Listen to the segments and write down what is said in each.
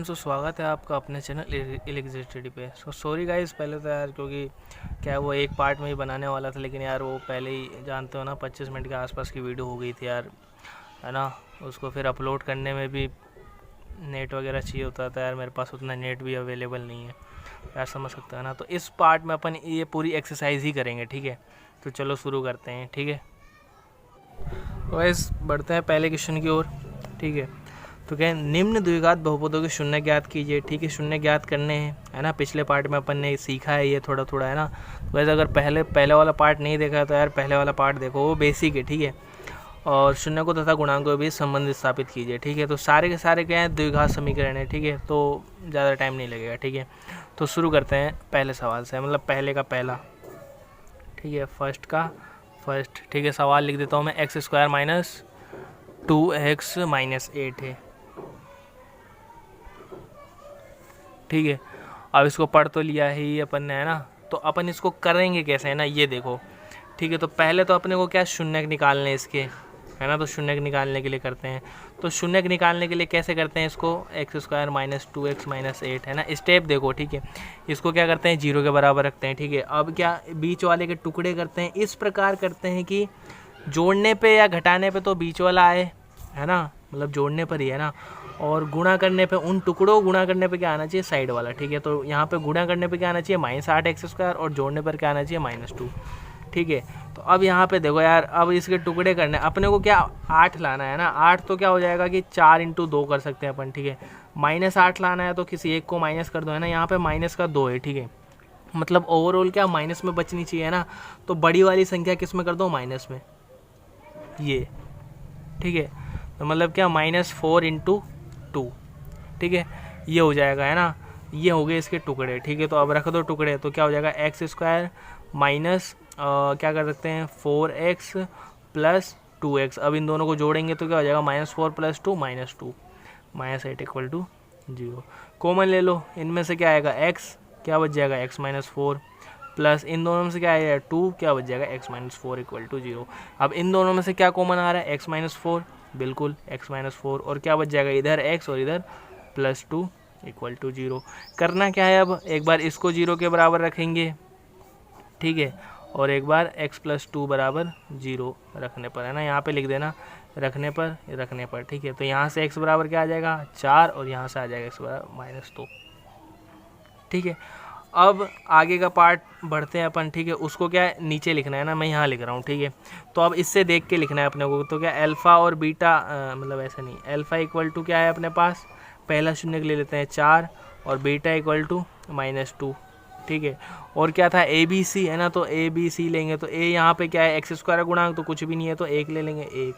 Friends, तो स्वागत है आपका अपने चैनल इलेक्ट्रिसिटी पे। सॉरी गाइस पहले तो यार, क्योंकि क्या है वो एक पार्ट में ही बनाने वाला था, लेकिन यार वो पहले ही जानते हो ना 25 मिनट के आसपास की वीडियो हो गई थी यार, है ना। उसको फिर अपलोड करने में भी नेट वगैरह चाहिए होता था यार, मेरे पास उतना नेट भी अवेलेबल नहीं है यार, समझ सकते हैं ना। तो इस पार्ट में अपन ये पूरी एक्सरसाइज ही करेंगे, ठीक है। तो चलो शुरू करते हैं, ठीक है। तो गाइस बढ़ते हैं पहले क्वेश्चन की ओर, ठीक है। तो क्या निम्न द्विघात बहुपदों के शून्य ज्ञात कीजिए, ठीक है। शून्य ज्ञात करने हैं, है ना। पिछले पार्ट में अपन ने सीखा है ये थोड़ा थोड़ा, है ना। तो वैसे अगर पहले वाला पार्ट नहीं देखा तो यार पहले वाला पार्ट देखो, वो बेसिक है, ठीक है। और शून्य को तथा गुणांक को भी संबंध स्थापित कीजिए, ठीक है। तो सारे के सारे क्या है, द्विघात समीकरण है, ठीक है। तो ज़्यादा टाइम नहीं लगेगा, ठीक है। तो शुरू करते हैं पहले सवाल से, मतलब पहले का पहला, ठीक है। फर्स्ट का फर्स्ट, ठीक है। सवाल लिख देता हूँ मैं, x² - 2x - 8 है, ठीक है। अब इसको पढ़ तो लिया ही अपन ने, है ना। तो अपन इसको करेंगे कैसे, है ना, ये देखो, ठीक है। तो पहले तो अपने को क्या शून्य निकालने इसके, है ना। तो शून्य निकालने के लिए करते हैं, तो शून्य निकालने के लिए कैसे करते हैं इसको, x² - 2x - 8, है ना। स्टेप देखो, ठीक है। इसको क्या करते हैं, 0 के बराबर रखते हैं, ठीक है। अब क्या बीच वाले के टुकड़े करते हैं, इस प्रकार करते हैं कि जोड़ने पे या घटाने पे तो बीच वाला आए, है ना, मतलब जोड़ने पर ही, है ना। और गुणा करने पे उन टुकड़ों गुणा करने पे क्या आना चाहिए, साइड वाला, ठीक है। तो यहाँ पे गुणा करने पे क्या आना चाहिए, -8x², और जोड़ने पर क्या आना चाहिए, -2, ठीक है। तो अब यहाँ पे देखो यार, अब इसके टुकड़े करने अपने को क्या 8 लाना है ना। 8 तो क्या हो जाएगा कि 4 × 2 कर सकते हैं अपन, ठीक है। -8 लाना है तो किसी एक को माइनस कर दो, है ना। यहाँ पे -2 है, ठीक है। मतलब ओवरऑल क्या माइनस में बचनी चाहिए, है ना। तो बड़ी वाली संख्या किस में कर दो, माइनस में, ये, ठीक है। तो मतलब क्या -4 × 2, ठीक है। ये हो जाएगा, है ना। ये हो गए इसके टुकड़े, ठीक है। तो अब रख दो टुकड़े, तो क्या हो जाएगा, x² माइनस क्या कर सकते हैं, 4x + 2x। अब इन दोनों को जोड़ेंगे तो क्या हो जाएगा, -4 + 2 -2, -8 = 0। कॉमन ले लो, इनमें से क्या आएगा, x क्या बच जाएगा, x - 4, प्लस इन दोनों में से क्या आएगा, 2 क्या बच जाएगा, x - 4 = 0। अब इन दोनों में से क्या कॉमन आ रहा है, x - 4, बिल्कुल x - 4, और क्या बच जाएगा, इधर x और इधर +2 = 0। करना क्या है, अब एक बार इसको 0 के बराबर रखेंगे, ठीक है। और एक बार x + 2 = 0 रखने पर, है ना, यहाँ पे लिख देना, रखने पर, ठीक है। तो यहाँ से x बराबर क्या आ जाएगा, 4, और यहाँ से आ जाएगा x बराबर -2, ठीक है। अब आगे का पार्ट बढ़ते हैं अपन, ठीक है। उसको क्या है, नीचे लिखना है ना, मैं यहाँ लिख रहा हूँ, ठीक है। तो अब इससे देख के लिखना है अपने को। तो क्या अल्फ़ा और बीटा, मतलब ऐसा नहीं, अल्फ़ा = क्या है अपने पास, पहला शून्य ले लेते हैं 4, और बीटा = -2, ठीक है। और क्या था, ABC, है ना। तो ABC लेंगे तो a यहाँ पे क्या है, x² का गुणांक तो कुछ भी नहीं है, तो 1 ले लेंगे, 1।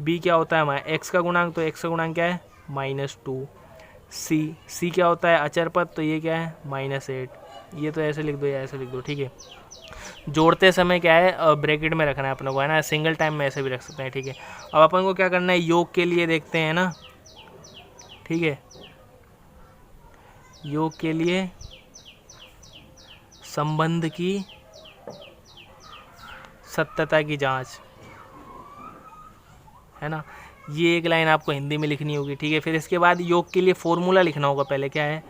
b क्या होता है, x का गुणांक, तो x का गुणांक क्या है, -2। c क्या होता है, अचर पद, तो ये क्या है, -8। ये तो ऐसे लिख दो या ऐसे लिख दो, ठीक है। जोड़ते समय क्या है, ब्रैकेट में रखना है अपने को, है ना। सिंगल टाइम में ऐसे भी रख सकते हैं, ठीक है। अब अपन को क्या करना है, योग के लिए देखते हैं ना, ठीक है। योग के लिए संबंध की सत्यता की जांच, है ना। ये एक लाइन आपको हिंदी में लिखनी होगी, ठीक है। फिर इसके बाद योग के लिए फॉर्मूला लिखना होगा, पहले क्या है,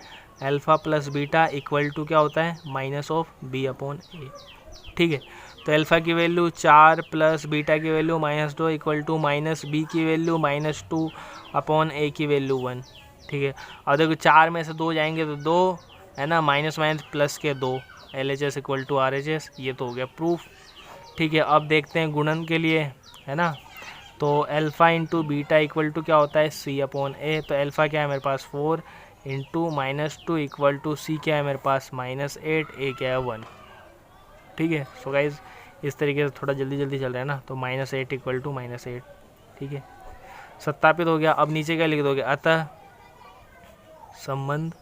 अल्फ़ा + बीटा = क्या होता है, -b/a, ठीक है। तो अल्फ़ा की वैल्यू 4 + बीटा की वैल्यू -2 = -b की वैल्यू -2/a की वैल्यू 1, ठीक है। और देखो 4 में से 2 जाएंगे तो 2, है ना, माइनस प्लस के 2, LHS = RHS, ये तो हो गया प्रूफ, ठीक है। अब देखते हैं गुणन के लिए, है ना। तो अल्फ़ा × बीटा = क्या होता है, c/a। तो अल्फ़ा क्या है मेरे पास, 4 × -2 = c क्या है मेरे पास, -8, a क्या है 1, ठीक है। सो गाइज इस तरीके से थोड़ा जल्दी जल्दी चल रहा है ना। तो -8 = -8, ठीक है, सत्यापित हो गया। अब नीचे क्या लिख दोगे, अतः संबंध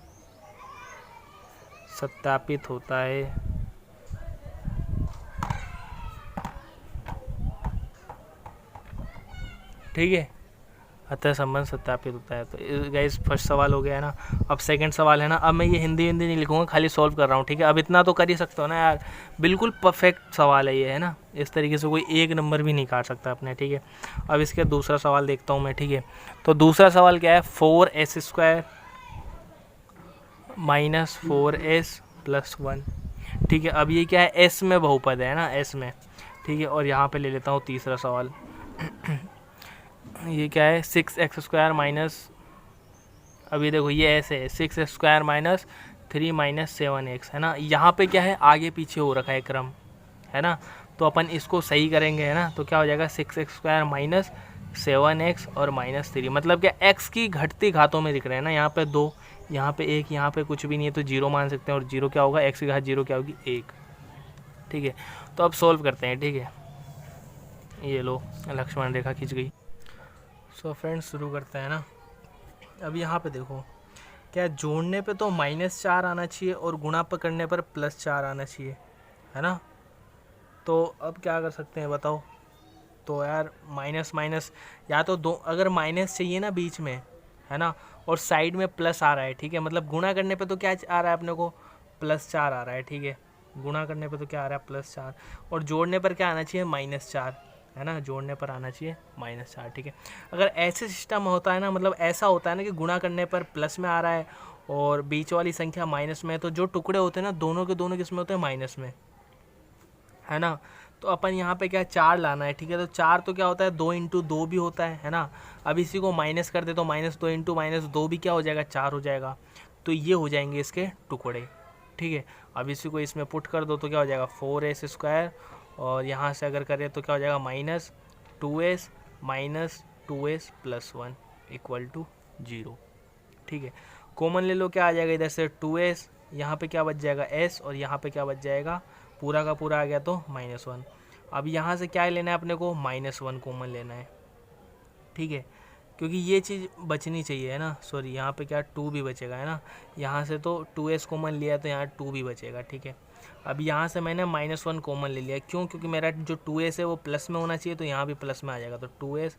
सत्यापित होता है, ठीक है। अतः संबंध सत्यापित होता है। तो गाइस फर्स्ट सवाल हो गया है ना। अब सेकंड सवाल है ना। अब मैं ये हिंदी नहीं लिखूंगा, खाली सॉल्व कर रहा हूँ, ठीक है। अब इतना तो कर ही सकते हो ना यार, बिल्कुल परफेक्ट सवाल है ये, है ना। इस तरीके से कोई एक नंबर भी नहीं काट सकता अपने, ठीक है। अब इसके दूसरा सवाल देखता हूँ मैं, ठीक है। तो दूसरा सवाल क्या है, 4s² -4s+1। ठीक है, अब ये क्या है, एस में बहुपद है ना, एस में। ठीक है, और यहाँ पे ले लेता हूँ तीसरा सवाल। ये क्या है, 6x² माइनस, अभी देखो ये ऐसे है 6x² माइनस 3 माइनस 7x, है ना। यहाँ पे क्या है, आगे पीछे हो रखा है क्रम, है ना। तो अपन इसको सही करेंगे, है ना। तो क्या हो जाएगा, 6x² माइनस 7x और -3, मतलब क्या x की घटती घातों में दिख रहे हैं ना। यहाँ पे 2, यहाँ पे 1, यहाँ पे कुछ भी नहीं है, तो 0 मान सकते हैं। और 0 क्या होगा, x की घात 0 क्या होगी, 1। ठीक है, तो अब सोल्व करते हैं। ठीक है, ये लो लक्ष्मण रेखा खींच गई। सो फ्रेंड्स शुरू करते हैं ना। अब यहाँ पे देखो, क्या जोड़ने पे तो -4 आना चाहिए और गुणा पर करने पर +4 आना चाहिए, है ना। तो अब क्या कर सकते हैं बताओ। तो यार माइनस माइनस, या तो दो, अगर माइनस चाहिए ना बीच में, है ना, और साइड में प्लस आ रहा है, ठीक है, मतलब गुणा करने पे तो क्या आ रहा है अपने को, +4 आ रहा है। ठीक है, गुणा करने पे तो क्या आ रहा है, +4, और जोड़ने पर क्या आना चाहिए, -4, है ना। जोड़ने पर आना चाहिए -4। ठीक है, अगर ऐसे सिस्टम होता है ना, मतलब ऐसा होता है ना कि गुणा करने पर प्लस में आ रहा है और बीच वाली संख्या माइनस में है, तो जो टुकड़े होते हैं ना, दोनों के दोनों किस में होते हैं, माइनस में, है ना। तो अपन यहाँ पे क्या 4 लाना है। ठीक है, तो 4 तो क्या होता है, 2 × 2 भी होता है ना। अब इसी को माइनस कर दे तो -2 × -2 भी क्या हो जाएगा, 4 हो जाएगा। तो ये हो जाएंगे इसके टुकड़े। ठीक है, अब इसी को इसमें पुट कर दो तो क्या हो जाएगा, 4s², और यहाँ से अगर करें तो क्या हो जाएगा, -2s -2s+1 = 0। ठीक है, कॉमन ले लो, क्या आ जाएगा इधर से 2s, यहाँ पे क्या बच जाएगा s, और यहाँ पे क्या बच जाएगा, पूरा का पूरा आ गया तो -1। अब यहाँ से क्या लेना है अपने को, -1 कॉमन लेना है। ठीक है, क्योंकि ये चीज़ बचनी चाहिए, है ना। सॉरी, यहाँ पे क्या 2 भी बचेगा, है ना। यहाँ से तो 2s कॉमन लिया तो यहाँ 2 भी बचेगा। ठीक है, अब यहाँ से मैंने -1 कॉमन ले लिया, क्यों, क्योंकि मेरा जो 2s है वो प्लस में होना चाहिए, तो यहाँ भी प्लस में आ जाएगा। तो 2s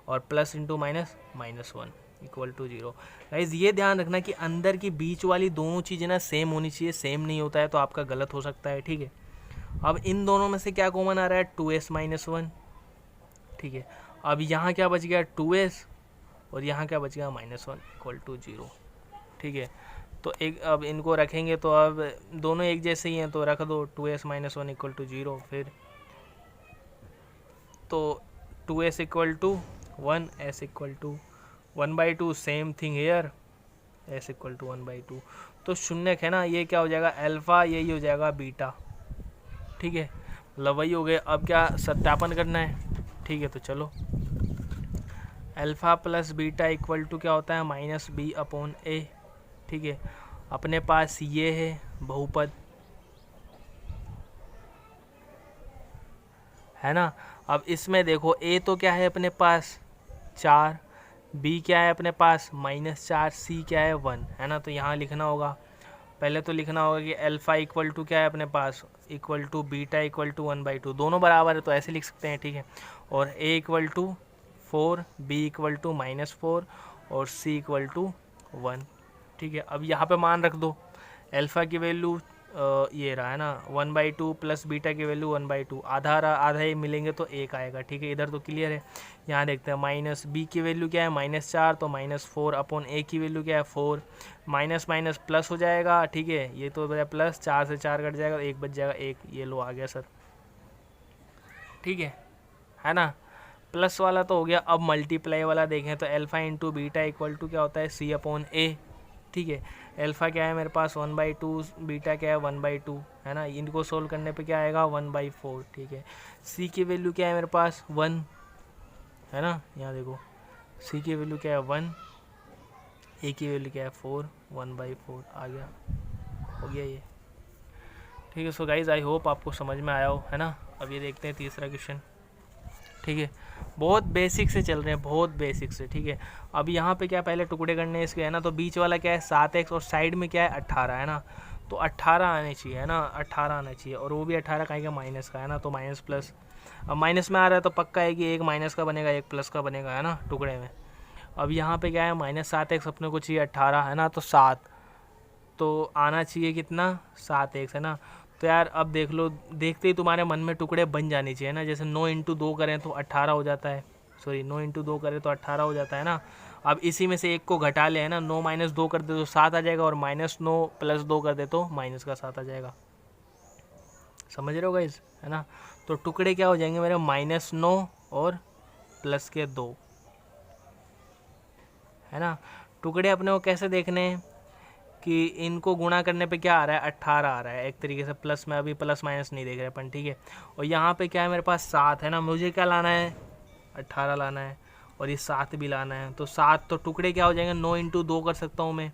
और प्लस × -1 = 0। गाइस ये ध्यान रखना कि अंदर की बीच वाली दोनों चीज़ें ना सेम होनी चाहिए, सेम नहीं होता है तो आपका गलत हो सकता है। ठीक है, अब इन दोनों में से क्या कॉमन आ रहा है, 2s -1। ठीक है, अब यहाँ क्या बच गया, 2s, और यहाँ क्या बच गया, -1 = 0। ठीक है, तो एक, अब इनको रखेंगे तो अब दोनों एक जैसे ही हैं, तो रख दो 2s -1 = 0। फिर तो 2s = 1, s = 1/2, same thing here, s = 1/2। तो शून्यक है ना, ये क्या हो जाएगा, अल्फ़ा, यही हो जाएगा बीटा। ठीक है, मतलब वही हो गए। अब क्या सत्यापन करना है। ठीक है, तो चलो, अल्फ़ा + बीटा = क्या होता है, -b/a। ठीक है, अपने पास ये है बहुपद, है ना। अब इसमें देखो, a तो क्या है अपने पास 4, b क्या है अपने पास -4, c क्या है 1, है ना। तो यहाँ लिखना होगा, पहले तो लिखना होगा कि अल्फ़ा = क्या है अपने पास, = बीटा = 1/2, दोनों बराबर है तो ऐसे लिख सकते हैं। ठीक है, और a = 4, b = -4 और c = 1। ठीक है, अब यहाँ पे मान रख दो, अल्फ़ा की वैल्यू ये रहा, है ना, 1/2 प्लस बीटा की वैल्यू 1/2, आधा आधा ही मिलेंगे तो 1 आएगा। ठीक है, इधर तो क्लियर है। यहाँ देखते हैं, माइनस b की वैल्यू क्या है, -4, तो -4/a की वैल्यू क्या है, 4, माइनस माइनस प्लस हो जाएगा। ठीक है, ये तो प्लस, 4 से 4 कट जाएगा, 1 बच जाएगा, 1, ये लो आ गया सर। ठीक है ना, प्लस वाला तो हो गया। अब मल्टीप्लाई वाला देखें तो अल्फ़ा × बीटा = क्या होता है, c/a। ठीक है, अल्फ़ा क्या है मेरे पास 1/2, बीटा क्या है 1/2, है ना। इनको सोल्व करने पे क्या आएगा, 1/4। ठीक है, c की वैल्यू क्या है मेरे पास 1, है ना। यहाँ देखो, c की वैल्यू क्या है 1, a की वैल्यू क्या है 4, 1/4 आ गया, हो गया ये। ठीक है, सो गाइज आई होप आपको समझ में आया हो, है ना। अब ये देखते हैं तीसरा क्वेश्चन। ठीक है, बहुत बेसिक से चल रहे हैं, बहुत बेसिक से। ठीक है, अब यहाँ पे क्या पहले टुकड़े करने हैं इसके, है ना। तो बीच वाला क्या है 7x और साइड में क्या है 18, है ना। तो 18 आने चाहिए, है ना, 18 आना चाहिए, और वो भी 18 का है माइनस का, है ना। तो माइनस प्लस, अब माइनस में आ रहा है तो पक्का है कि एक माइनस का बनेगा, एक प्लस का बनेगा, है ना, टुकड़े में। अब यहाँ पे क्या है -7x अपने को चाहिए 18, है ना। तो 7 तो आना चाहिए कितना, 7x, है ना। तो यार अब देख लो, देखते ही तुम्हारे मन में टुकड़े बन जाने चाहिए ना। जैसे 9 × 2 करें तो 18 हो जाता है, सॉरी 9 × 2 करें तो 18 हो जाता है ना। अब इसी में से एक को घटा ले, है ना, 9 माइनस 2 कर दे तो 7 आ जाएगा, और -9 प्लस 2 कर दे तो माइनस का 7 आ जाएगा। समझ रहे हो गाइस, है ना। तो टुकड़े क्या हो जाएंगे मेरे, -9 और प्लस के 2, है ना। टुकड़े अपने को कैसे देखने हैं कि इनको गुणा करने पे क्या आ रहा है, 18 आ रहा है एक तरीके से, प्लस में अभी प्लस माइनस नहीं देख रहे अपन, ठीक है। और यहाँ पे क्या है मेरे पास 7 है ना, मुझे क्या लाना है, 18 लाना है, और ये 7 भी लाना है। तो 7 तो टुकड़े क्या हो जाएंगे, 9 × 2 कर सकता हूँ मैं,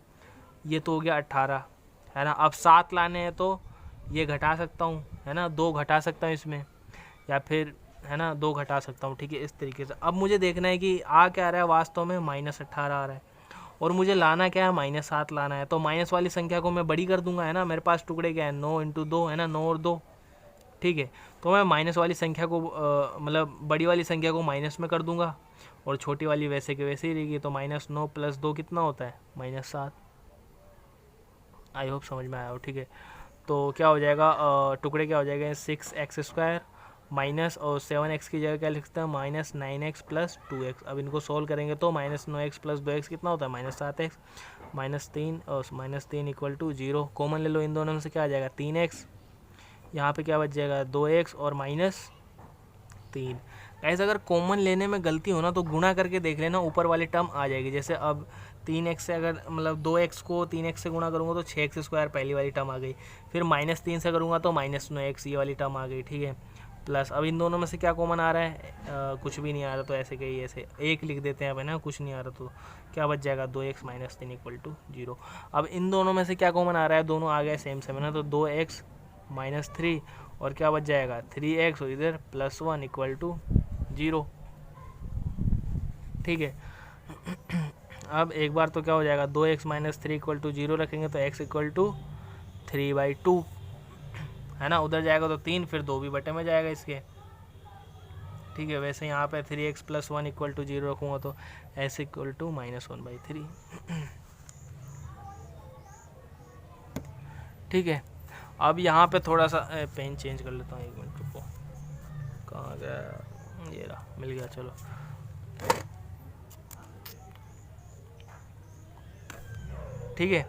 ये तो हो गया 18, है ना। अब 7 लाने हैं तो ये घटा सकता हूँ, है ना, 2 घटा सकता हूँ इसमें, या फिर, है ना, 2 घटा सकता हूँ, ठीक है, इस तरीके से। अब मुझे देखना है कि आ क्या रहा है वास्तव में, -18 आ रहा है, और मुझे लाना क्या है, -7 लाना है। तो माइनस वाली संख्या को मैं बड़ी कर दूंगा, है ना, मेरे पास टुकड़े क्या है, 9 × 2, है ना, 9 और 2, ठीक है। तो मैं माइनस वाली संख्या को मतलब बड़ी वाली संख्या को माइनस में कर दूंगा, और छोटी वाली वैसे के वैसे ही रहेगी। तो -9 + 2 कितना होता है, -7। आई होप समझ में आया हो, ठीक है। तो क्या हो जाएगा, टुकड़े क्या हो जाएगा, 6x² माइनस, और 7x की जगह क्या लिख सकते हैं, -9x + 2x। अब इनको सोल्व करेंगे तो -9x + 2x कितना होता है, -7x, -3 और -3 = 0। कॉमन ले लो, इन दोनों में से क्या आ जाएगा, 3x, यहाँ पे क्या बच जाएगा, 2x और -3। गाइस अगर कॉमन लेने में गलती हो ना तो गुणा करके देख लेना, ऊपर वाली टर्म आ जाएगी। जैसे अब 3x से अगर मतलब 2x को 3x से गुणा करूँगा तो 6x² पहली वाली टर्म आ गई, फिर -3 से करूँगा तो -9x ये वाली टर्म आ गई, ठीक है। प्लस अब इन दोनों में से क्या कॉमन आ रहा है, कुछ भी नहीं आ रहा, तो ऐसे कहीं ऐसे 1 लिख देते हैं अब, है ना, कुछ नहीं आ रहा तो क्या बच जाएगा, 2x - 3 = 0। अब इन दोनों में से क्या कॉमन आ रहा है, दोनों आ गए सेम सेम, है ना, तो 2x - 3 और क्या बच जाएगा, 3x, और इधर +1 = 0, ठीक है। अब एक बार तो क्या हो जाएगा, 2x - 3 = 0 रखेंगे तो x = 3/2, है ना। उधर जाएगा तो 3, फिर 2 भी बटे में जाएगा इसके, ठीक है। वैसे यहाँ पे 3x + 1 = 0 रखूँगा तो s = -1/3, ठीक है। अब यहाँ पे थोड़ा सा पेन चेंज कर लेता हूँ, 1 मिनट रुको, कहाँ गया, ये रहा, मिल गया, चलो। ठीक है,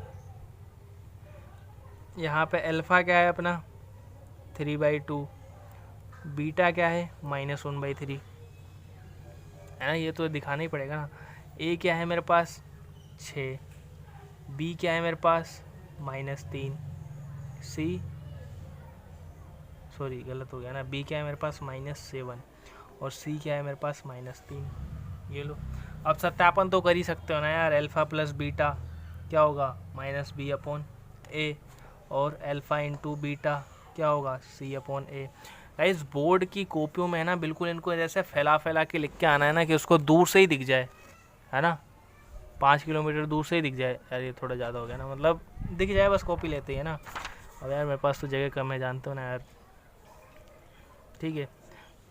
यहाँ पे अल्फ़ा क्या है अपना, 3/2, बीटा क्या है, -1/3, है ना, ये तो दिखाना ही पड़ेगा ना। ए क्या है मेरे पास, 6, बी क्या है मेरे पास, -3, सी, सॉरी गलत हो गया ना, बी क्या है मेरे पास, -7, और सी क्या है मेरे पास, -3। ये लो, अब सत्यापन तो कर ही सकते हो ना यार, अल्फ़ा + बीटा क्या होगा, -b/a, और अल्फ़ा × बीटा क्या होगा, c/a। इस बोर्ड की कॉपियों में है ना, बिल्कुल इनको जैसे फैला फैला के लिख के आना है ना, कि उसको दूर से ही दिख जाए, है ना, 5 किलोमीटर दूर से ही दिख जाए। यार ये थोड़ा ज़्यादा हो गया ना, मतलब दिख जाए बस, कॉपी लेते ही है ना। अब यार मेरे पास तो जगह कम है, जानते हो ना यार, ठीक है।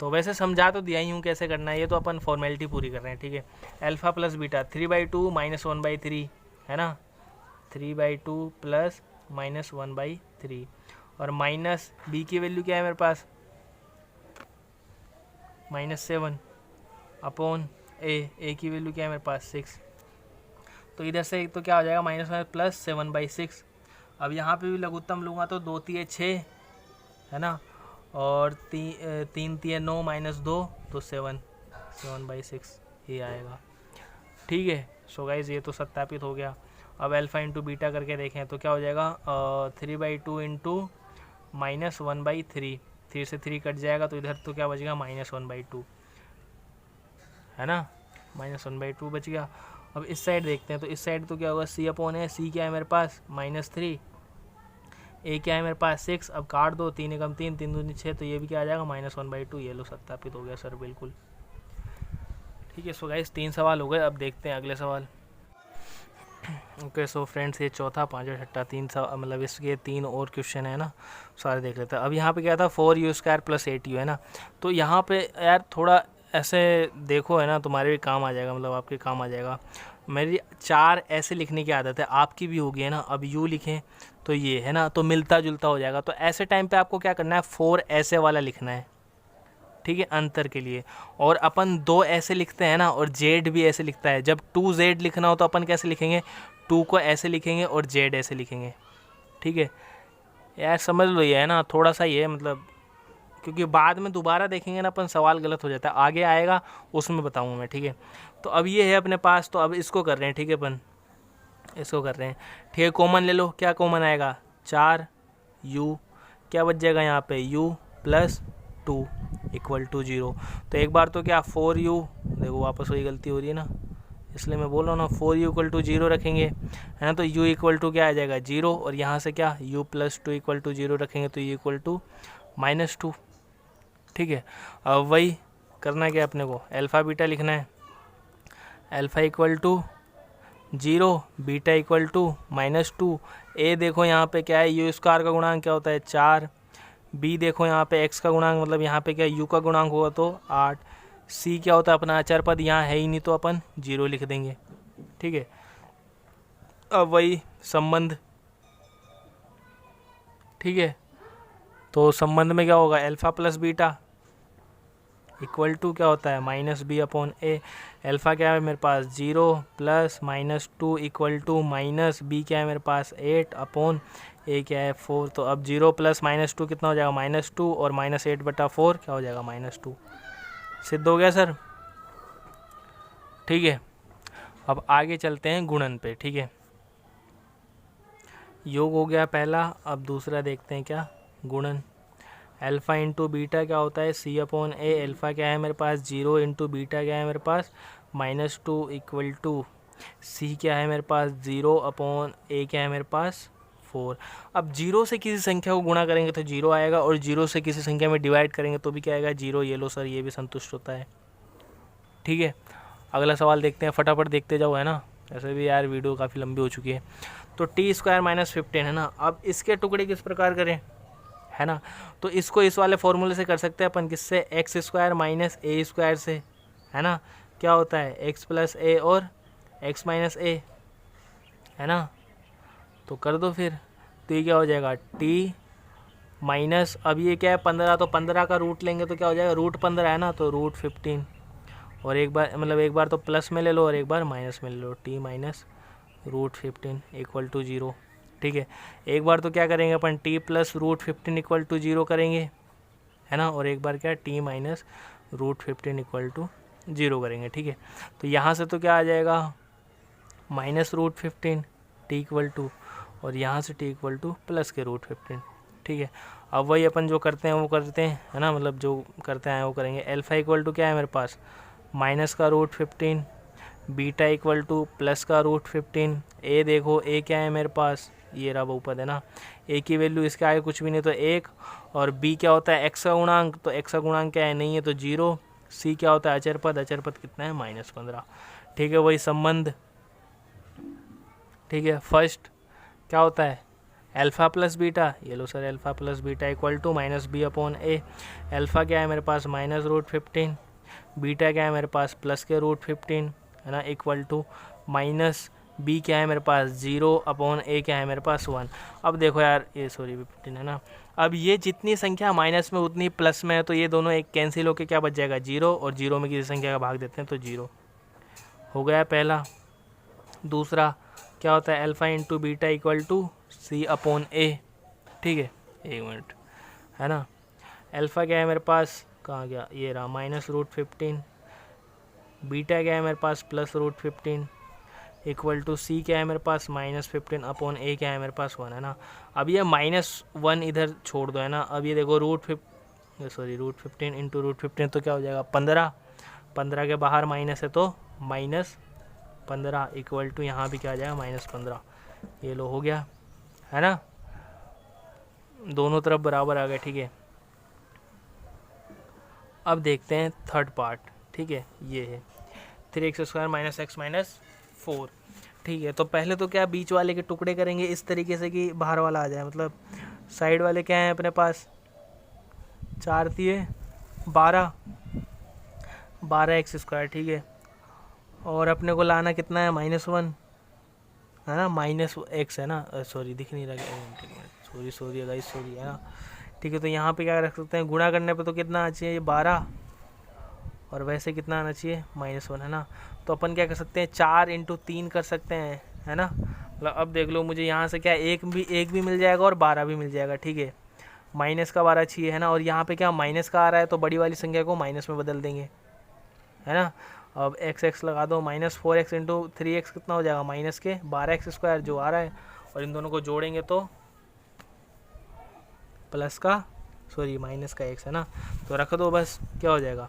तो वैसे समझा तो दिया ही हूँ कैसे करना है, ये तो अपन फॉर्मेलिटी पूरी कर रहे हैं, ठीक है। अल्फ़ा + बीटा 3/2 -1/3, है ना, 3/2 + -1/3, और माइनस बी की वैल्यू क्या है मेरे पास, -7/a, ए की वैल्यू क्या है मेरे पास, 6। तो इधर से तो क्या हो जाएगा, -1 + 7/6। अब यहाँ पे भी लघुत्तम लूँगा तो 2 × 6, है ना, और 3 × 9 - 2 तो 7/6 ये आएगा, ठीक है। सो गाइज ये तो सत्यापित हो गया। अब अल्फ़ा × बीटा करके देखें तो क्या हो जाएगा, 3/2 × -1/3, 3 से 3 कट जाएगा तो इधर तो क्या बचेगा, -1/2, है ना, -1/2 बच गया। अब इस साइड देखते हैं तो इस साइड तो क्या होगा, c/a, सी क्या है मेरे पास, -3, ए क्या है मेरे पास, 6। अब काट दो, 3 × 3, 3 दूनी 6, तो ये भी क्या आ जाएगा, -1/2। ये लो सत्यापित हो गया सर, बिल्कुल, ठीक है। सो गाइस 3 सवाल हो गए, अब देखते हैं अगले सवाल। ओके सो फ्रेंड्स, ये चौथा, पाँचवा, छठा, 3 मतलब इसके 3 और क्वेश्चन है ना, सारे देख लेते हैं। अब यहाँ पे क्या था, 4u² + 8u, है ना। तो यहाँ पे यार थोड़ा ऐसे देखो, है ना, तुम्हारे भी काम आ जाएगा, मतलब आपके काम आ जाएगा। मेरी 4 ऐसे लिखने की आदत है, आपकी भी होगी, है ना। अब u लिखें तो ये, है ना, तो मिलता जुलता हो जाएगा। तो ऐसे टाइम पे आपको क्या करना है, 4 ऐसे वाला लिखना है, ठीक है, अंतर के लिए। और अपन 2 ऐसे लिखते हैं ना, और जेड भी ऐसे लिखता है। जब 2z लिखना हो तो अपन कैसे लिखेंगे, 2 को ऐसे लिखेंगे और जेड ऐसे लिखेंगे, ठीक है यार, समझ लो ये है ना, थोड़ा सा ये मतलब, क्योंकि बाद में दोबारा देखेंगे ना अपन सवाल गलत हो जाता है, आगे आएगा उसमें बताऊँगा मैं, ठीक है। तो अब ये है अपने पास, तो अब इसको कर रहे हैं, ठीक है, अपन इसको कर रहे हैं, ठीक है। कॉमन ले लो, क्या कॉमन आएगा, 4u, क्या बच जाएगा यहाँ पे, u प्लस 2 इक्वल टू 0। तो एक बार तो क्या 4u, देखो वापस वही गलती हो रही है ना, इसलिए मैं बोल रहा हूँ ना, 4u इक्वल टू 0 रखेंगे, है ना, तो u इक्वल टू क्या आ जाएगा 0, और यहाँ से क्या u प्लस 2 इक्वल टू 0 रखेंगे, तो u इक्वल टू -2, ठीक है। अब वही करना क्या अपने को, अल्फ़ा बीटा लिखना है, alpha equal to 0, beta equal to -2। ए देखो यहाँ पे क्या है, यू स्क्वायर का गुणांक क्या होता है 4, बी देखो यहाँ पे एक्स का गुणांक, मतलब यहाँ पे क्या यू का गुणांक होगा तो 8, सी क्या होता है अपना अचर पद, यहाँ है ही नहीं तो अपन 0 लिख देंगे, ठीक है। अब वही संबंध, ठीक है, तो संबंध में क्या होगा, alpha plus beta equal to क्या होता है -b/a। अल्फ़ा क्या है मेरे पास 0 plus -2 equal to minus B क्या है मेरे पास 8/a क्या है 4। तो अब 0 प्लस -2 कितना हो जाएगा -2, और -8/4 क्या हो जाएगा -2। सिद्ध हो गया सर, ठीक है। अब आगे चलते हैं गुणन पे, ठीक है, योग हो गया पहला, अब दूसरा देखते हैं क्या, गुणन। अल्फ़ा इंटू बीटा क्या होता है c/a, अल्फ़ा क्या है मेरे पास 0 इंटू बीटा क्या है मेरे पास -2 इक्वल टू c क्या है मेरे पास 0/a क्या है मेरे पास 4। अब 0 से किसी संख्या को गुणा करेंगे तो 0 आएगा, और 0 से किसी संख्या में डिवाइड करेंगे तो भी क्या आएगा 0। ये लो सर, ये भी संतुष्ट होता है, ठीक है। अगला सवाल देखते हैं, फटाफट देखते जाओ, है ना, ऐसे भी यार वीडियो काफ़ी लंबी हो चुकी है। तो t² -15 है ना, अब इसके टुकड़े किस प्रकार करें, है ना, तो इसको इस वाले फॉर्मूले से कर सकते हैं अपन, किससे, x² - a² से, है ना, क्या होता है x + a और x - a, है ना, तो कर दो फिर। तो ये क्या हो जाएगा t माइनस, अब ये क्या है 15, तो 15 का रूट लेंगे तो क्या हो जाएगा, √15 है ना, तो √15, और एक बार मतलब एक बार तो प्लस में ले लो और एक बार माइनस में ले लो, t माइनस √15 इक्वल टू 0, ठीक है। एक बार तो क्या करेंगे अपन t प्लस √15 इक्वल टू 0 करेंगे, है ना, और एक बार क्या t माइनस √15 इक्वल टू 0 करेंगे, ठीक है। तो यहाँ से तो क्या आ जाएगा -√15 t इक्वल टू, और यहाँ से t इक्वल टू प्लस के √15, ठीक है। अब वही अपन जो करते हैं वो करते हैं, है ना, मतलब जो करते हैं वो करेंगे। अल्फ़ा इक्वल टू क्या है मेरे पास माइनस का √15, बीटा इक्वल टू प्लस का √15, ए देखो ए क्या है मेरे पास, ये रहा बहुपद, है ना, ए की वैल्यू इसके आगे कुछ भी नहीं तो 1, और बी क्या होता है एक्स का गुणांक, तो एक्स का गुणांक क्या है नहीं है तो 0, सी क्या होता है अचर पद, अचर पद कितना है -15, ठीक है। वही संबंध, ठीक है। फर्स्ट क्या होता है अल्फ़ा प्लस बीटा, ये लो sir, alpha plus beta equal to -b/a। Alpha क्या है मेरे पास -√15, बीटा क्या है मेरे पास प्लस के √15, है ना, इक्वल टू माइनस बी क्या है मेरे पास 0/a क्या है मेरे पास 1। अब देखो यार, ये सॉरी 15 है ना, अब ये जितनी संख्या माइनस में उतनी प्लस में है, तो ये दोनों एक कैंसिल होकर क्या बच जाएगा 0, और 0 में किसी संख्या का भाग देते हैं तो 0 हो गया पहला। दूसरा क्या होता है alpha into beta equal to c/a, ठीक है, एक मिनट, है ना। अल्फ़ा क्या है मेरे पास, कहाँ गया, ये रहा -√15, बीटा क्या है मेरे पास प्लस √15 इक्वल टू सी क्या है मेरे पास -15/a क्या है मेरे पास 1, है ना। अब ये -1 इधर छोड़ दो, है ना। अब ये देखो √15 इंटू √15 तो क्या हो जाएगा 15, 15 के बाहर माइनस है तो -15 इक्वल टू यहाँ भी क्या आ जाएगा -15, ये लो हो गया, है ना, दोनों तरफ बराबर आ गए, ठीक है। अब देखते हैं थर्ड पार्ट, ठीक है, ये है 3x² - x - 4, ठीक है। तो पहले तो क्या बीच वाले के टुकड़े करेंगे इस तरीके से कि बाहर वाला आ जाए, मतलब साइड वाले क्या हैं अपने पास 4 × 12x², ठीक है, और अपने को लाना कितना है -1, है ना, -x है ना, सॉरी दिख नहीं रहा, सॉरी गाइस, सॉरी है ना, ठीक है। तो यहाँ पे क्या रख सकते हैं, गुणा करने पे तो कितना आना चाहिए, 12, और वैसे कितना आना चाहिए, -1, है ना। तो अपन क्या कर सकते हैं, 4 × 3 कर सकते हैं, है ना। मतलब अब देख लो, मुझे यहाँ से क्या एक भी मिल जाएगा और 12 भी मिल जाएगा, ठीक है। माइनस का 12 चाहिए, है ना। और यहाँ पे क्या माइनस का आ रहा है, तो बड़ी वाली संख्या को माइनस में बदल देंगे, है ना। अब x लगा दो, -4x × 3x कितना हो जाएगा, माइनस के 12x² जो आ रहा है, और इन दोनों को जोड़ेंगे तो माइनस का x, है ना। तो रख दो बस, क्या हो जाएगा,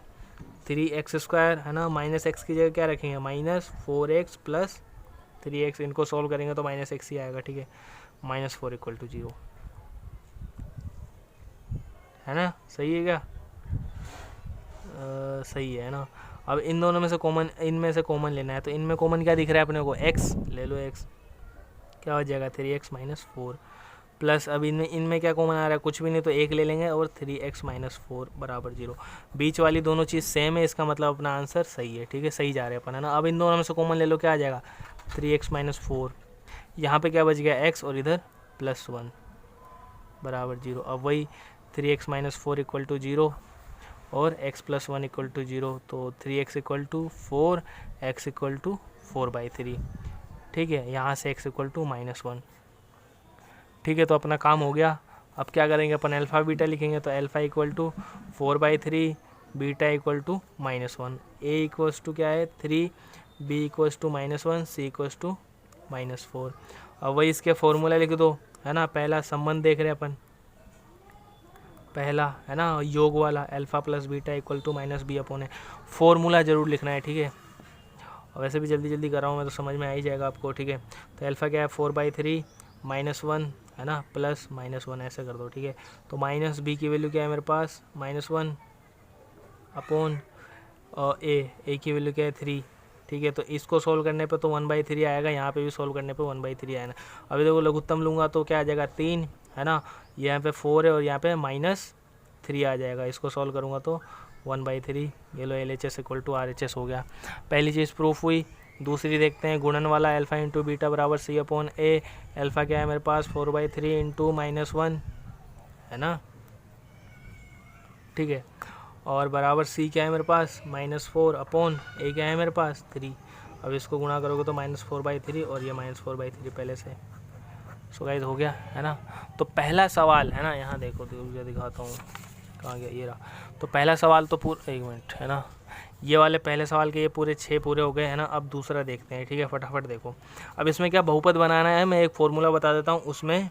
3x², है ना। -x की जगह क्या रखेंगे, -4x + 3x, इनको सोल्व करेंगे तो -x ही आएगा, ठीक है। -4 = 0, है ना। सही है क्या, सही है ना। अब इन दोनों में से कॉमन, इनमें से कॉमन लेना है, तो इनमें कॉमन क्या दिख रहा है अपने को, x ले लो, x क्या हो जाएगा, 3x - 4 प्लस, अब इनमें क्या कॉमन आ रहा है, कुछ भी नहीं, तो 1 ले लेंगे, और 3x - 4 = 0। बीच वाली दोनों चीज़ सेम है, इसका मतलब अपना आंसर सही है, ठीक है, सही जा रहे हैं अपन, है ना। अब इन दोनों में से कॉमन ले लो, क्या आ जाएगा, 3x - 4, यहाँ पे क्या बच गया, x, और इधर +1 = 0। अब वही 3x - 4 = 0 और x + 1 = 0, तो 3x = 4, x = 4/3, ठीक है। यहाँ से x = -1, ठीक है। तो अपना काम हो गया। अब क्या करेंगे अपन, अल्फ़ा बीटा लिखेंगे, तो अल्फ़ा = 4/3, बीटा = -1, a = क्या है, 3, b = -1, c = -4। अब वही इसके फॉर्मूला लिख दो, है ना। पहला संबंध देख रहे हैं अपन, पहला, है ना, योग वाला, अल्फ़ा + बीटा = -b/a। फॉर्मूला ज़रूर लिखना है, ठीक है। और वैसे भी जल्दी जल्दी कर रहा हूँ मैं, तो समझ में आ ही जाएगा आपको, ठीक है। तो अल्फ़ा क्या है, 4/3 -1, है ना, प्लस -1 ऐसे कर दो, ठीक है। तो -b की वैल्यू क्या है मेरे पास, -1 अपॉन a की वैल्यू क्या है, 3, ठीक है। तो इसको सोल्व करने पे तो 1/3 आएगा, यहाँ पे भी सोल्व करने पे 1/3 आएगा। अभी देखो लघुत्तम लूँगा तो क्या आ जाएगा, 3, है ना। यहाँ पे 4 है और यहाँ पे -3 आ जाएगा, इसको सॉल्व करूँगा तो 1/3। ये लो LHS = RHS हो गया। पहली चीज़ प्रूफ हुई। दूसरी देखते हैं, गुणन वाला, अल्फ़ा × बीटा = c/a। अल्फ़ा क्या है मेरे पास, 4/3 × -1, है ना, ठीक है। और बराबर c क्या है मेरे पास, -4 अपॉन a क्या है मेरे पास, 3। अब इसको गुणा करोगे तो -4/3, और ये -4/3 पहले से। सो गाइस हो गया, है ना। तो पहला सवाल, है ना, यहाँ देखो, दिखाता हूँ, कहाँ गया, ये रहा। तो पहला सवाल तो पूरा, 1 मिनट, है ना, ये वाले पहले सवाल के ये पूरे 6 पूरे हो गए, है ना। अब दूसरा देखते हैं, ठीक है, फटाफट देखो। अब इसमें क्या बहुपद बनाना है, मैं एक फॉर्मूला बता देता हूँ, उसमें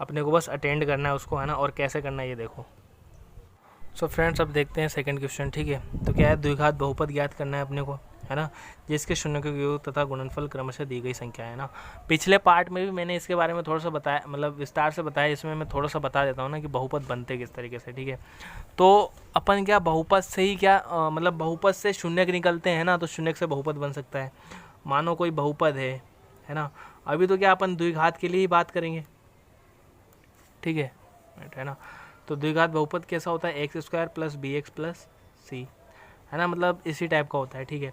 अपने को बस अटेंड करना है उसको, है ना। और कैसे करना है ये देखो। सो फ्रेंड्स, अब देखते हैं सेकंड क्वेश्चन, ठीक है। तो क्या है, द्विघात बहुपद ज्ञात करना है अपने को, है ना, जिसके शून्य के योग तथा गुणनफल क्रमशः दी गई संख्या, है ना। पिछले पार्ट में भी मैंने इसके बारे में थोड़ा सा बताया, मतलब विस्तार से बताया, इसमें मैं थोड़ा सा बता देता हूँ ना कि बहुपद बनते किस तरीके से, ठीक है। तो अपन क्या बहुपद से ही क्या मतलब बहुपद से शून्यक निकलते हैं ना, तो शून्यक से बहुपद बन सकता है। मानो कोई बहुपद है ना। अभी तो क्या अपन द्विघात के लिए ही बात करेंगे, ठीक है ना। तो द्विघात बहुपद कैसा होता है, x² + bx + c, है ना, मतलब इसी टाइप का होता है, ठीक है।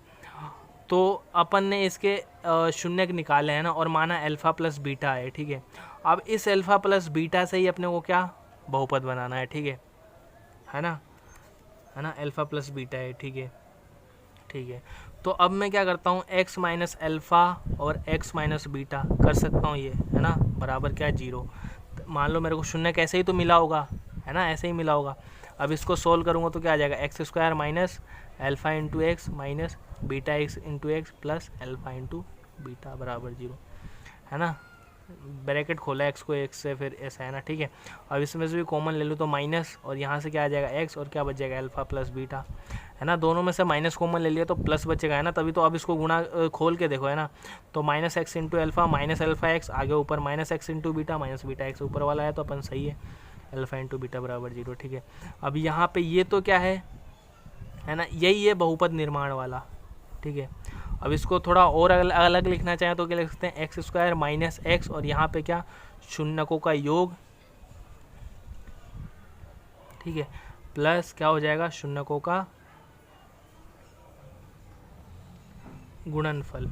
तो अपन ने इसके शून्यक निकाले हैं ना, और माना अल्फ़ा + बीटा है, ठीक है। अब इस अल्फ़ा + बीटा से ही अपने को क्या बहुपद बनाना है, ठीक है ना, अल्फ़ा + बीटा है, ठीक है। तो अब मैं क्या करता हूँ, x - अल्फ़ा और x - बीटा कर सकता हूँ, ये, है ना, बराबर क्या, 0। मान लो मेरे को शून्य कैसे ही तो मिला होगा, है ना, ऐसे ही मिला होगा। अब इसको सोल्व करूँगा तो क्या आ जाएगा, x² - alpha × x minus beta x × x plus alpha × beta = 0, है ना। ब्रैकेट खोला x को x से, फिर ऐसा, है ना, ठीक है। अब इसमें से भी कॉमन ले लो तो माइनस, और यहाँ से क्या आ जाएगा, x, और क्या बच जाएगा, अल्फ़ा + बीटा, है ना। दोनों में से माइनस कॉमन ले लिया तो प्लस बचेगा, है ना, तभी तो। अब इसको गुणा खोल के देखो, है ना, तो -x × अल्फ़ा -अल्फ़ा x, आगे ऊपर -x × बीटा -बीटा x, ऊपर वाला है तो अपन सही है, अल्फ़ा × बीटा = 0, ठीक है। अब यहाँ पे ये तो क्या है ना, यही है बहुपद निर्माण वाला, ठीक है। अब इसको थोड़ा और अलग लिखना चाहें तो क्या लिख सकते हैं, x² - x, और यहाँ पे क्या, शून्यकों का योग, ठीक है, प्लस क्या हो जाएगा, शून्यकों का गुणनफल,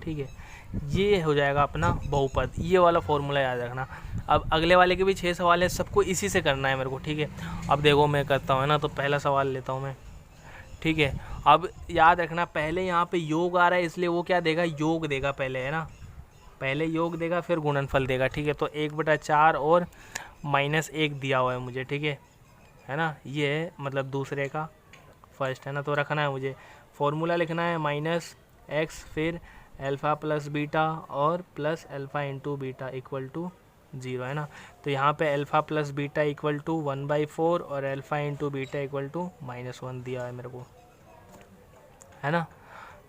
ठीक है। ये हो जाएगा अपना बहुपद। ये वाला फॉर्मूला याद रखना। अब अगले वाले के भी 6 सवाल है, सबको इसी से करना है मेरे को, ठीक है। अब देखो मैं करता हूँ, है ना। तो पहला सवाल लेता हूँ मैं, ठीक है। अब याद रखना, पहले यहाँ पे योग आ रहा है, इसलिए वो क्या देगा, योग देगा पहले, है ना। पहले योग देगा फिर गुणनफल देगा, ठीक है। तो 1/4 और -1 दिया हुआ है मुझे, ठीक है ना। ये है मतलब दूसरे का फर्स्ट, है ना। तो रखना है मुझे, फॉर्मूला लिखना है -x फिर अल्फ़ा प्लस बीटा और plus alpha into beta equal to 0, है ना। तो यहाँ पे alpha plus beta equal to 1/4 और alpha into beta equal to -1 दिया है मेरे को, है ना।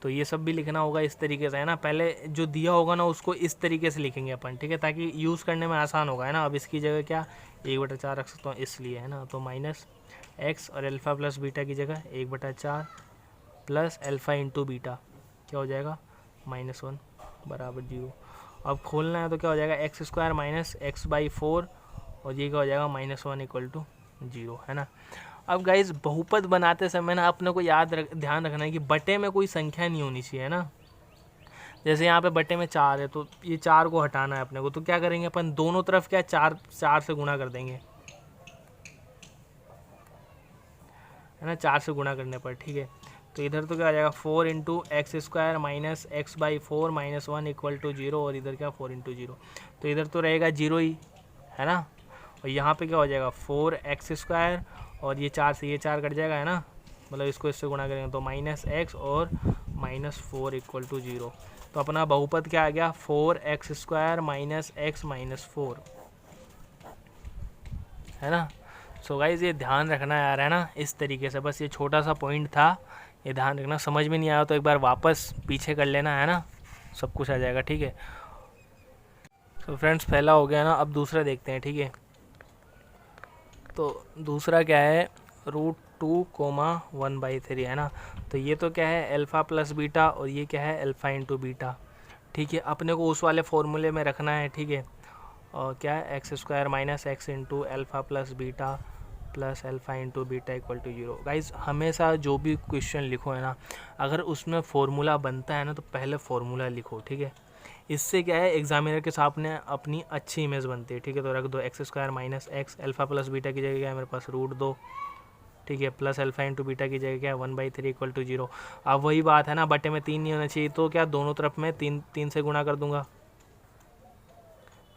तो ये सब भी लिखना होगा इस तरीके से, है ना। पहले जो दिया होगा ना उसको इस तरीके से लिखेंगे अपन, ठीक है, ताकि यूज़ करने में आसान होगा, है ना। अब इसकी जगह क्या 1/4 रख सकता हूँ इसलिए, है ना। तो -x और अल्फ़ा प्लस बीटा की जगह 1/4 प्लस अल्फ़ा इंटू बीटा क्या हो जाएगा -1 बराबर 0। अब खोलना है तो क्या हो जाएगा x² माइनस x/4 और ये क्या हो जाएगा -1 इक्वल टू 0, है ना। अब गाइज बहुपद बनाते समय ना अपने को ध्यान रखना है कि बटे में कोई संख्या नहीं होनी चाहिए, है ना। जैसे यहाँ पे बटे में 4 है तो ये 4 को हटाना है अपने को, तो क्या करेंगे अपन दोनों तरफ क्या 4 से गुणा कर देंगे, है ना। 4 से गुणा करने पर, ठीक है। तो इधर तो क्या आ जाएगा 4 into x² minus x/4 -1 equal to 0 और इधर क्या 4 इंटू 0, तो इधर तो रहेगा 0 ही, है ना। और यहाँ पे क्या हो जाएगा 4x² और ये 4 से ये 4 कट जाएगा, है ना। मतलब इसको इससे गुणा करेंगे तो -x और -4 इक्वल टू 0। तो अपना बहुपद क्या आ गया 4x² माइनस x -4, है ना। सो गाइज ये ध्यान रखना यार, है ना। इस तरीके से बस ये छोटा सा पॉइंट था, ये ध्यान रखना। समझ में नहीं आया तो एक बार वापस पीछे कर लेना, है ना, सब कुछ आ जाएगा, ठीक है। तो फ्रेंड्स पहला हो गया ना, अब दूसरा देखते हैं, ठीक है। तो दूसरा क्या है √2, 1/3, है ना। तो ये तो क्या है अल्फ़ा प्लस बीटा और ये क्या है अल्फ़ा इंटू बीटा, ठीक है। अपने को उस वाले फॉर्मूले में रखना है, ठीक है। और क्या है x² minus x into alpha plus beta plus alpha into beta equal to 0। Guys हमेशा जो भी क्वेश्चन लिखो, है ना, अगर उसमें फ़ॉर्मूला बनता है ना तो पहले फ़ॉर्मूला लिखो, ठीक है। इससे क्या है एग्जामिनर के सामने अपनी अच्छी इमेज बनती है, ठीक है। तो रख दो x² minus x, alpha plus beta की जगह क्या है मेरे पास √2, ठीक है, प्लस अल्फ़ा इंटू बीटा की जगह क्या है 1/3 इक्वल टू 0। अब वही बात है ना, बटे में 3 नहीं होना चाहिए, तो क्या दोनों तरफ में 3 से गुणा कर दूंगा,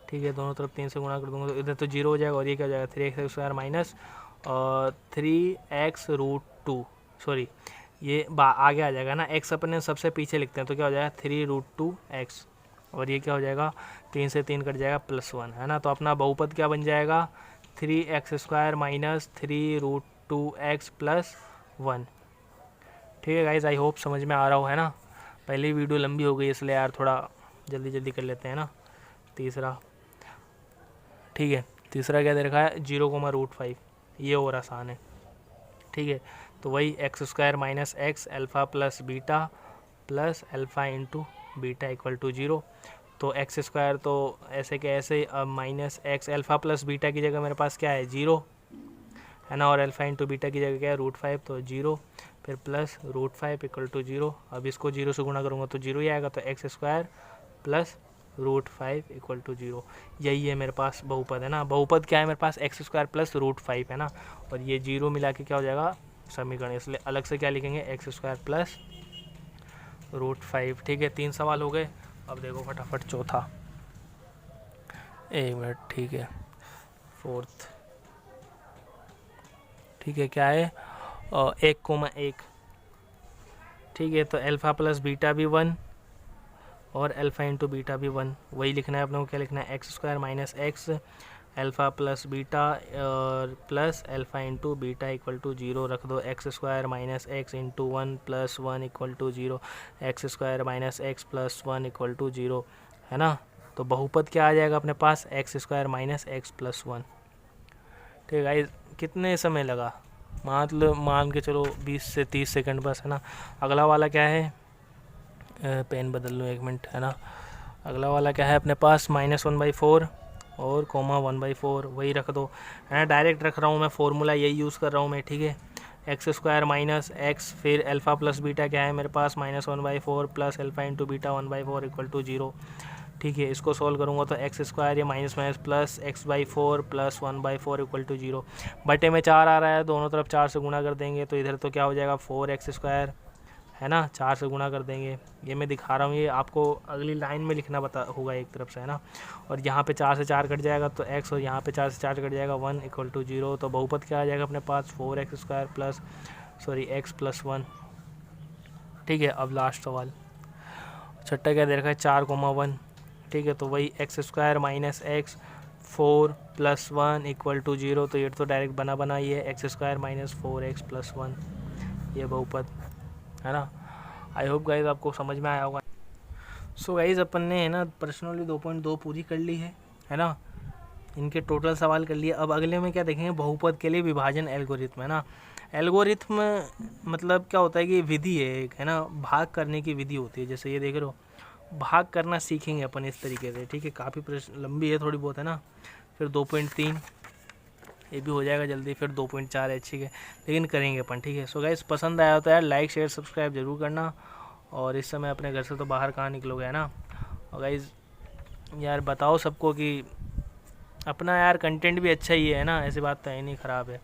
ठीक है। दोनों तरफ 3 से गुणा कर दूंगा तो इधर तो 0 हो जाएगा और ये क्या हो जाएगा 3x² माइनस 3x√2, सॉरी ये आगे आ जाएगा ना, x अपने सबसे पीछे लिखते हैं तो क्या हो जाएगा 3√2x और ये क्या हो जाएगा 3 से 3 कट जाएगा +1, है ना। तो अपना बहुपद क्या बन जाएगा 3x² माइनस 3√2x + 1, ठीक है गाइज। आई होप समझ में आ रहा हो, है ना। पहले वीडियो लंबी हो गई इसलिए यार थोड़ा जल्दी जल्दी कर लेते हैं ना। तीसरा, ठीक है, तीसरा क्या दे रखा है 0,5, ये और आसान है, ठीक है। तो वही x² minus x alpha plus beta plus alpha into beta equal to 0। तो x² तो ऐसे के ऐसे, अब minus x alpha plus beta की जगह मेरे पास क्या है 0, है ना। और अल्फ़ा इंटू बीटा की जगह क्या है √5, तो 0 फिर प्लस √5 इक्वल टू 0। अब इसको 0 से गुणा करूँगा तो 0 ही आएगा, तो x² प्लस √5 इक्वल टू 0। यही है मेरे पास बहुपद, है ना। बहुपद क्या है मेरे पास x² प्लस √5, है ना। और ये 0 मिला के क्या हो जाएगा समीकरण, इसलिए अलग से क्या लिखेंगे x² प्लस √5, ठीक है। 3 सवाल हो गए। अब देखो फटाफट चौथा, 1 मिनट, ठीक है। फोर्थ, ठीक है, क्या है 1,1, ठीक है। तो अल्फ़ा प्लस बीटा भी 1 और अल्फ़ा इंटू बीटा भी 1, वही लिखना है अपने को। क्या लिखना है x² minus x alpha plus beta और plus alpha into beta equal to 0 रख दो। x² minus x into 1 + 1 equal to 0, x² minus x + 1 equal to 0, है ना। तो बहुपद क्या आ जाएगा अपने पास x² माइनस x + 1, ठीक है गाइस। कितने समय लगा, मतलब मान के चलो 20 से 30 सेकंड बस, है ना। अगला वाला क्या है, पेन बदल लूँ 1 मिनट, है ना। अगला वाला क्या है अपने पास -1/4 और 1/4, वही रख दो, है ना। डायरेक्ट रख रहा हूँ मैं, फॉर्मूला यही यूज़ कर रहा हूँ मैं, ठीक है। एक्स स्क्वायर माइनस एक्स, फिर अल्फ़ा प्लस बीटा क्या है मेरे पास -1/4 plus alpha into beta 1/4 equal to 0। ठीक है, इसको सॉल्व करूँगा तो एक्स स्क्वायर या minus minus plus x/4 plus 1/4 equal to 0। बटे में 4 आ रहा है, दोनों तरफ 4 से गुणा कर देंगे तो इधर तो क्या हो जाएगा 4x स्क्वायर, है ना, 4 से गुणा कर देंगे। ये मैं दिखा रहा हूँ, ये आपको अगली लाइन में लिखना होगा एक तरफ से, है ना। और यहाँ पे 4 से 4 कट जाएगा तो x, और यहाँ पे 4 से 4 कट जाएगा 1 इक्वल टू 0। तो बहुपद क्या आ जाएगा अपने पास 4x square plus x plus 1। ठीक है, अब लास्ट सवाल, छठा क्या दे रखा है 4,1। ठीक है, तो वही x square minus x 4 plus 1 equal to 0। तो ये तो डायरेक्ट बना ये x square minus 4x plus 1, ये बहुपद, है ना। आई होप गाइज आपको समझ में आया होगा। सो गाइज अपन ने, है ना, पर्सनली 2.2 पूरी कर ली है ना, इनके टोटल सवाल कर लिए। अब अगले में क्या देखेंगे, बहुपद के लिए विभाजन एल्गोरिथम, है ना। एल्गोरिथम मतलब क्या होता है कि विधि है एक, है ना, भाग करने की विधि होती है। जैसे ये देख रहे हो, भाग करना सीखेंगे अपन इस तरीके से। ठीक है, काफ़ी प्रश्न लंबी है थोड़ी बहुत, है ना। फिर 2.3 ये भी हो जाएगा जल्दी, फिर 2.4 है, ठीक है, लेकिन करेंगे अपन। ठीक है, सो गाइस पसंद आया तो यार लाइक शेयर सब्सक्राइब जरूर करना। और इस समय अपने घर से तो बाहर कहाँ निकलोगे, है ना। और गाइस यार बताओ सबको कि अपना यार कंटेंट भी अच्छा ही है ना, ऐसी बात तो है नहीं, ख़राब है।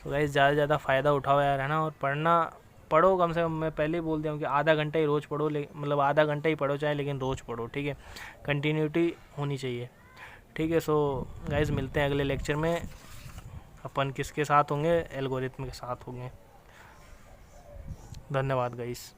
तो गाइस ज़्यादा से ज़्यादा फ़ायदा उठाओ यार, है ना। और पढ़ो कम से कम, मैं पहले ही बोल दिया हूँ कि आधा घंटा ही रोज़ पढ़ो, मतलब आधा घंटा ही पढ़ो चाहे, लेकिन रोज़ पढ़ो। ठीक है, कंटिन्यूटी होनी चाहिए। ठीक है, सो गाइस मिलते हैं अगले लेक्चर में। अपन किसके साथ होंगे, एल्गोरिथम के साथ होंगे। धन्यवाद गाइस।